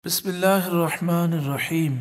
بسم اللہ الرحمن الرحیم۔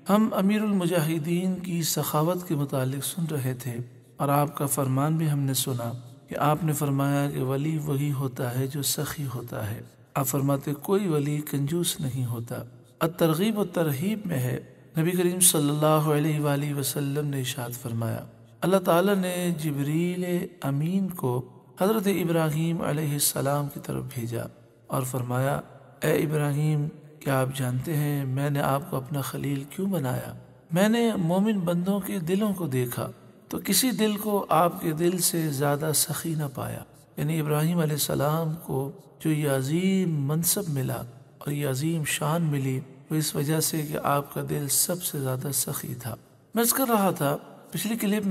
ہم امیر المجاہدین کی سخاوت کے متعلق سن رہے تھے اور آپ کا فرمان بھی ہم نے سنا کہ آپ نے فرمایا کہ ولی وہی ہوتا ہے جو سخی ہوتا ہے۔ آپ فرماتے کوئی ولی کنجوس نہیں ہوتا۔ الترغیب و ترہیب میں ہے، نبی کریم صلی اللہ علیہ وآلہ وسلم نے ارشاد فرمایا، اللہ تعالیٰ نے جبریل امین کو حضرت ابراہیم علیہ السلام کی طرف بھیجا اور فرمایا، اے ابراہیم، کیا آپ جانتے ہیں میں نے آپ کو اپنا خلیل کیوں بنایا؟ میں نے مومن بندوں کے دلوں کو دیکھا تو کسی دل کو آپ کے دل سے زیادہ سخی نہ پایا۔ یعنی ابراہیم علیہ السلام کو جو یہ عظیم منصب ملا اور یہ عظیم شان ملی وہ اس وجہ سے کہ آپ کا دل سب سے زیادہ سخی تھا۔ میں عرض کر رہا تھا پچھلی کلپ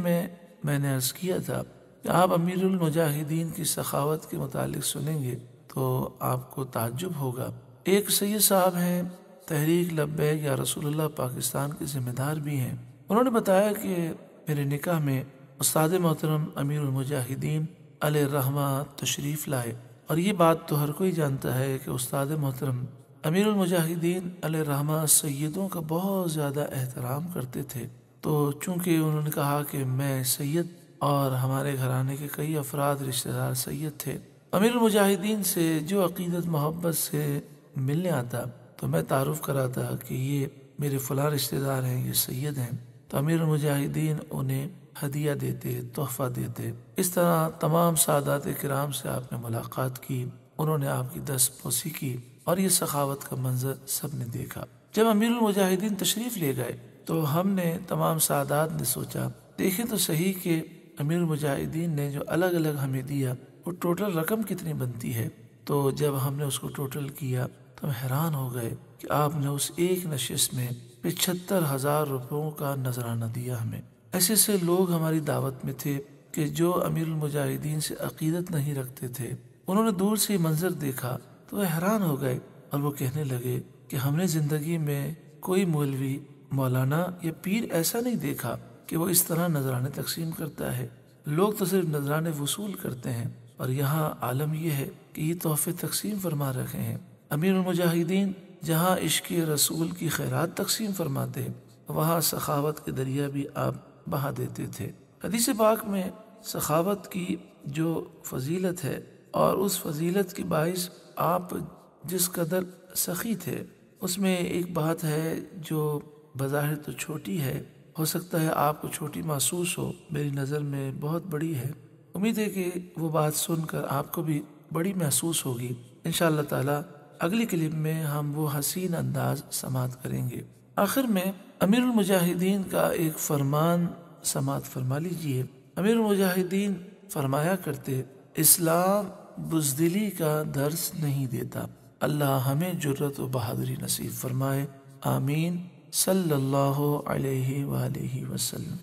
میں نے عرض کیا تھا کہ آپ امیر المجاہدین کی سخاوت کے متعلق سنیں گے تو آپ کو تعجب ہوگا۔ ایک سید صاحب ہیں، تحریک لبیک یا رسول اللہ پاکستان کے ذمہ دار بھی ہیں۔ انہوں نے بتایا کہ میرے نکاح میں استاد محترم امیر المجاہدین علیہ الرحمہ تشریف لائے، اور یہ بات تو ہر کوئی جانتا ہے کہ استاد محترم امیر المجاہدین علیہ الرحمہ سیدوں کا بہت زیادہ احترام کرتے تھے۔ تو چونکہ انہوں نے کہا کہ میں سید اور ہمارے گھرانے کے کئی افراد رشتہ دار سید تھے، امیر المجاہدین سے جو عقیدت محبت سے ملنے آتا تو میں تعارف کراتا کہ یہ میرے فلاں رشتہ دار ہیں، یہ سید ہیں، تو امیر المجاہدین انہیں ہدیہ دیتے، تحفہ دیتے۔ اس طرح تمام سادات کرام سے آپ نے ملاقات کی، انہوں نے آپ کی دست بوسی کی اور یہ سخاوت کا منظر سب نے دیکھا۔ جب امیر المجاہدین تشریف لے گئے تو ہم نے تمام سادات نے سوچا دیکھیں تو صحیح کہ امیر المجاہدین نے جو الگ الگ ہمیں دیا وہ ٹوٹل رقم کتنی بنتی ہے۔ تو جب ہم نے اس کو ٹوٹل کیا تو ہم حیران ہو گئے کہ آپ نے اس ایک نشست میں 75,000 روپوں کا نذرانہ دیا ہمیں۔ ایسے سے لوگ ہماری دعوت میں تھے کہ جو امیر المجاہدین سے عقیدت نہیں رکھتے تھے، انہوں نے دور سے منظر دیکھا تو وہ حیران ہو گئے اور وہ کہنے لگے کہ ہم نے زندگی میں کوئی مولوی، مولانا یا پیر ایسا نہیں دیکھا کہ وہ اس طرح نذرانے تقسیم کرتا ہے۔ لوگ تو صرف نذرانے وصول کرتے ہیں اور یہاں عالم یہ ہے کہ یہ تحفے تقسیم فرما رکھے ہیں۔ امیر المجاہدین جہاں عشق رسول کی خیرات تقسیم فرماتے وہاں سخاوت کے دریا بھی آپ بہا دیتے تھے۔ حدیث پاک میں سخاوت کی جو فضیلت ہے اور اس فضیلت کی باعث آپ جس قدر سخی تھے، اس میں ایک بات ہے جو بظاہر تو چھوٹی ہے، ہو سکتا ہے آپ کو چھوٹی محسوس ہو، میری نظر میں بہت بڑی ہے۔ امید ہے کہ وہ بات سن کر آپ کو بھی بڑی محسوس ہوگی۔ انشاءاللہ تعالی اگلی کلپ میں ہم وہ حسین انداز سماعت کریں گے۔ آخر میں امیر المجاہدین کا ایک فرمان سماعت فرما لیجئے۔ امیر المجاہدین فرمایا کرتے، اسلام بزدلی کا درس نہیں دیتا، اللہ ہمیں جرأت و بہادری نصیب فرمائے، آمین، صلی اللہ علیہ وآلہ وسلم۔